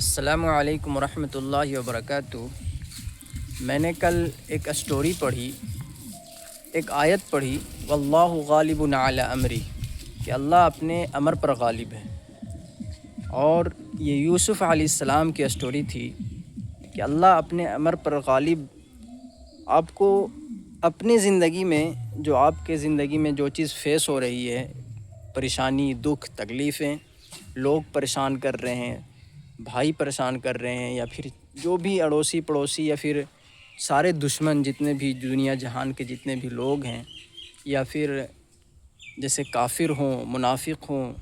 السلام علیکم ورحمۃ اللہ وبرکاتہ۔ میں نے کل ایک اسٹوری پڑھی، ایک آیت پڑھی، واللہ غالب علی امری، کہ اللہ اپنے امر پر غالب ہے۔ اور یہ یوسف علیہ السلام کی اسٹوری تھی کہ اللہ اپنے امر پر غالب آپ کو اپنی زندگی میں، جو آپ کے زندگی میں جو چیز فیس ہو رہی ہے، پریشانی، دکھ، تکلیفیں، لوگ پریشان کر رہے ہیں، بھائی پریشان کر رہے ہیں، یا پھر جو بھی اڑوسی پڑوسی، یا پھر سارے دشمن جتنے بھی دنیا جہان کے جتنے بھی لوگ ہیں، یا پھر جیسے کافر ہوں، منافق ہوں،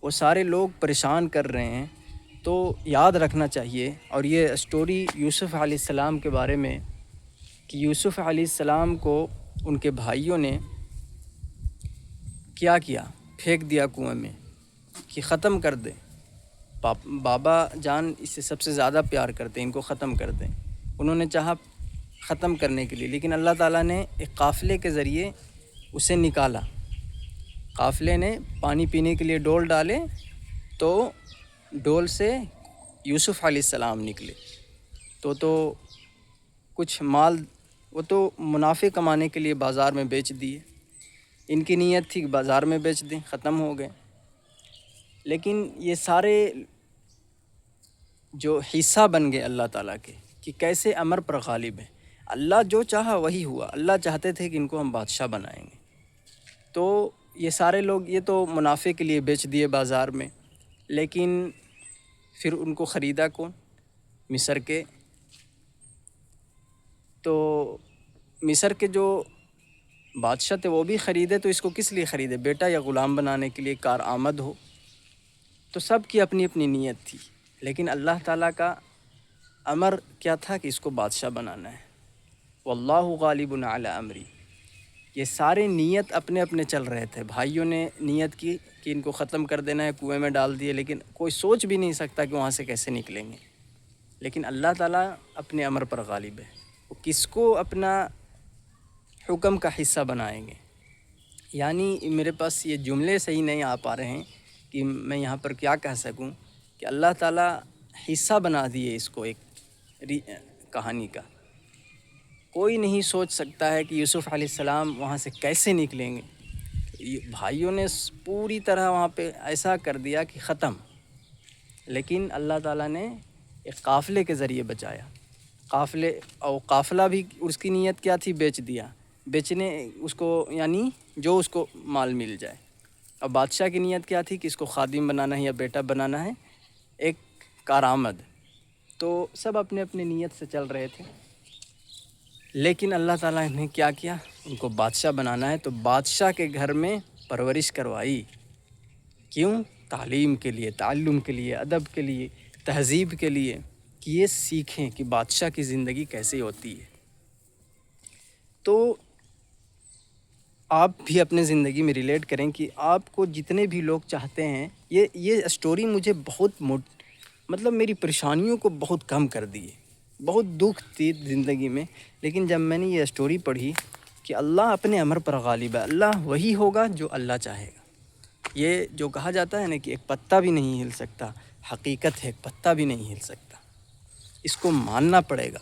وہ سارے لوگ پریشان کر رہے ہیں، تو یاد رکھنا چاہیے۔ اور یہ اسٹوری یوسف علیہ السلام کے بارے میں کہ یوسف علیہ السلام کو ان کے بھائیوں نے کیا پھینک دیا کنویں میں کہ ختم کر دیں، بابا جان اس سے سب سے زیادہ پیار کرتے ہیں، ان کو ختم کر دیں۔ انہوں نے چاہا ختم کرنے کے لیے، لیکن اللہ تعالیٰ نے ایک قافلے کے ذریعے اسے نکالا۔ قافلے نے پانی پینے کے لیے ڈول ڈالے، تو ڈول سے یوسف علیہ السلام نکلے، تو کچھ مال وہ تو منافع کمانے کے لیے بازار میں بیچ دیے۔ ان کی نیت تھی کہ بازار میں بیچ دیں، ختم ہو گئے۔ لیکن یہ سارے جو حصہ بن گئے اللہ تعالیٰ کے کہ کیسے امر پر غالب ہے۔ اللہ جو چاہا وہی ہوا۔ اللہ چاہتے تھے کہ ان کو ہم بادشاہ بنائیں گے، تو یہ سارے لوگ یہ تو منافع کے لیے بیچ دیے بازار میں، لیکن پھر ان کو خریدا کون؟ مصر کے۔ تو مصر کے جو بادشاہ تھے وہ بھی خریدے، تو اس کو کس لیے خریدے؟ بیٹا یا غلام بنانے کے لیے، کارآمد ہو۔ تو سب کی اپنی اپنی نیت تھی، لیکن اللہ تعالیٰ کا امر کیا تھا کہ اس کو بادشاہ بنانا ہے۔ واللہ غالب علی امری۔ یہ سارے نیت اپنے اپنے چل رہے تھے۔ بھائیوں نے نیت کی کہ ان کو ختم کر دینا ہے، کنویں میں ڈال دیے، لیکن کوئی سوچ بھی نہیں سکتا کہ وہاں سے کیسے نکلیں گے۔ لیکن اللہ تعالیٰ اپنے امر پر غالب ہے، وہ کس کو اپنا حکم کا حصہ بنائیں گے۔ یعنی میرے پاس یہ جملے صحیح نہیں آ پا رہے ہیں کہ میں یہاں پر کیا کہہ سکوں کہ اللہ تعالیٰ حصہ بنا دیے اس کو ایک کہانی کا۔ کوئی نہیں سوچ سکتا ہے کہ یوسف علیہ السلام وہاں سے کیسے نکلیں گے۔ بھائیوں نے پوری طرح وہاں پہ ایسا کر دیا کہ ختم، لیکن اللہ تعالیٰ نے ایک قافلے کے ذریعے بچایا۔ قافلہ بھی اس کی نیت کیا تھی؟ بیچ دیا، بیچنے اس کو، یعنی جو اس کو مال مل جائے۔ اور بادشاہ کی نیت کیا تھی کہ اس کو خادم بنانا ہے یا بیٹا بنانا ہے، ایک کارآمد۔ تو سب اپنے اپنے نیت سے چل رہے تھے، لیکن اللہ تعالیٰ نے کیا کیا؟ ان کو بادشاہ بنانا ہے، تو بادشاہ کے گھر میں پرورش کروائی۔ کیوں؟ تعلیم کے لیے، تعلم کے لیے، ادب کے لیے، تہذیب کے لیے، کہ یہ سیکھیں کہ بادشاہ کی زندگی کیسے ہوتی ہے۔ تو آپ بھی اپنے زندگی میں ریلیٹ کریں کہ آپ کو جتنے بھی لوگ چاہتے ہیں، یہ اسٹوری مجھے بہت مطلب میری پریشانیوں کو بہت کم کر دی ہے۔ بہت دکھ تھی زندگی میں، لیکن جب میں نے یہ اسٹوری پڑھی کہ اللہ اپنے امر پر غالب ہے، اللہ وہی ہوگا جو اللہ چاہے گا۔ یہ جو کہا جاتا ہے نا کہ ایک پتا بھی نہیں ہل سکتا، حقیقت ہے، ایک پتا بھی نہیں ہل سکتا۔ اس کو ماننا پڑے گا،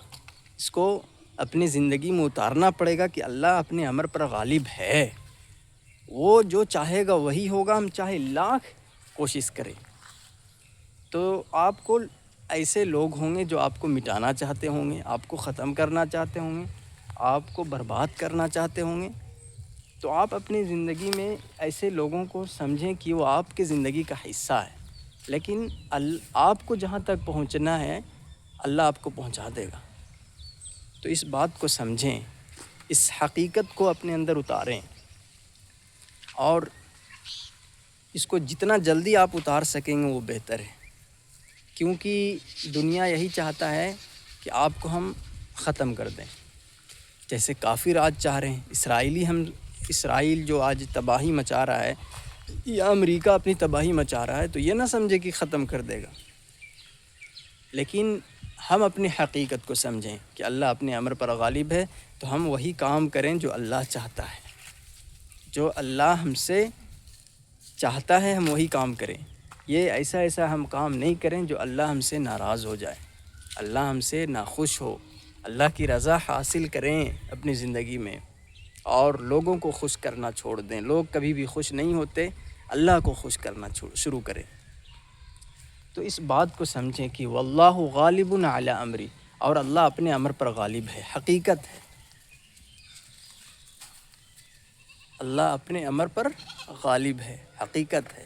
اس کو اپنی زندگی میں اتارنا پڑے گا کہ اللہ اپنے امر پر غالب ہے۔ وہ جو چاہے گا وہی ہوگا، ہم چاہے لاکھ کوشش کریں۔ تو آپ کو ایسے لوگ ہوں گے جو آپ کو مٹانا چاہتے ہوں گے، آپ کو ختم کرنا چاہتے ہوں گے، آپ کو برباد کرنا چاہتے ہوں گے۔ تو آپ اپنی زندگی میں ایسے لوگوں کو سمجھیں کہ وہ آپ کی زندگی کا حصہ ہے، لیکن آپ کو جہاں تک پہنچنا ہے اللہ آپ کو پہنچا دے گا۔ تو اس بات کو سمجھیں، اس حقیقت کو اپنے اندر اتاریں، اور اس کو جتنا جلدی آپ اتار سکیں گے وہ بہتر ہے، کیونکہ دنیا یہی چاہتا ہے کہ آپ کو ہم ختم کر دیں۔ جیسے کافر آج چاہ رہے ہیں، اسرائیل جو آج تباہی مچا رہا ہے، یا امریکہ اپنی تباہی مچا رہا ہے، تو یہ نہ سمجھے کہ ختم کر دے گا۔ لیکن ہم اپنی حقیقت کو سمجھیں کہ اللہ اپنے امر پر غالب ہے، تو ہم وہی کام کریں جو اللہ چاہتا ہے۔ جو اللہ ہم سے چاہتا ہے ہم وہی کام کریں۔ یہ ایسا ہم کام نہیں کریں جو اللہ ہم سے ناراض ہو جائے، اللہ ہم سے ناخوش ہو۔ اللہ کی رضا حاصل کریں اپنی زندگی میں، اور لوگوں کو خوش کرنا چھوڑ دیں۔ لوگ کبھی بھی خوش نہیں ہوتے، اللہ کو خوش کرنا شروع کریں۔ تو اس بات کو سمجھیں کہ واللہ غالب علی امری، اور اللہ اپنے امر پر غالب ہے، حقیقت ہے، اللہ اپنے امر پر غالب ہے، حقیقت ہے۔